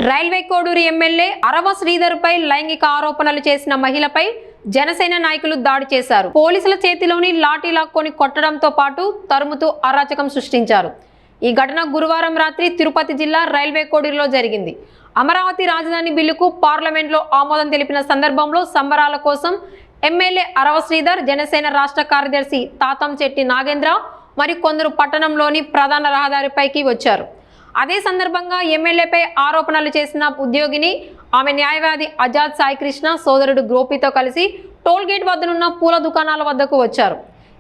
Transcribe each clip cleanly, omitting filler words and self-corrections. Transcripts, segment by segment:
Railway Koduru MLA అరవ శ్రీధర్పై లైంగిక ఆరోపణలు చేసిన మహిళపై జనసేన నాయకులు దాడి చేశారు. పోలీసుల చేతిలోని లాఠీ లాక్కొని కొట్టడంతో పాటు తరుముతూ అరాచకం సృష్టించారు. ఈ ఘటన గురువారం రాత్రి తిరుపతి జిల్లా రైల్వే కోడూరులో జరిగింది. అమరావతి రాజధాని బిల్లుకు పార్లమెంట్లో ఆమోదం తెలిపిన సందర్భంలో సంబరాల కోసం ఎమ్మెల్యే అరవ శ్రీధర్, జనసేన రాష్ట్ర కార్యదర్శి తాతంశెట్టి నాగేంద్ర మరి కొందరు పట్టణంలోని ప్రధాన రహదారిపైకి వచ్చారు. అదే సందర్భంగా ఎమ్మెల్యేపై ఆరోపణలు చేసిన ఉద్యోగిని, ఆమె న్యాయవాది ఆజాద్ సాయికృష్ణ సోదరుడు గోపితో కలిసి టోల్గేట్ వద్దనున్న పూల దుకాణాల వద్దకు వచ్చారు.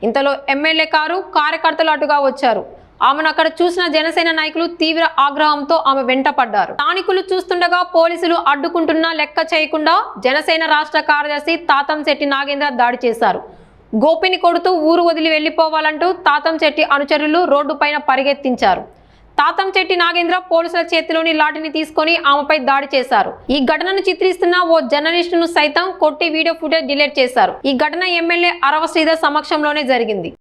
ఇంతలో ఎమ్మెల్యే కారు కార్యకర్తలు అటుగా వచ్చారు. ఆమెను అక్కడ చూసిన జనసేన నాయకులు తీవ్ర ఆగ్రహంతో ఆమె వెంట పడ్డారు. స్థానికులు చూస్తుండగా పోలీసులు అడ్డుకుంటున్నా లెక్క చేయకుండా జనసేన రాష్ట్ర కార్యదర్శి తాతంశెట్టి నాగేంద్ర దాడి చేశారు. గోపిని కొడుతూ ఊరు వదిలి వెళ్లిపోవాలంటూ తాతంశెట్టి అనుచరులు రోడ్డు పైన పరిగెత్తించారు. తాతంశెట్టి నాగేంద్ర పోలీసుల చేతిలోని లాఠీని తీసుకొని ఆమెపై దాడి చేశారు. ఈ ఘటనను చిత్రిస్తున్న ఓ జర్నలిస్టును సైతం కొట్టి వీడియో ఫుటేజ్ డిలీట్ చేశారు. ఈ ఘటన ఎమ్మెల్యే అరవ శ్రీధర్ సమక్షంలోనే జరిగింది.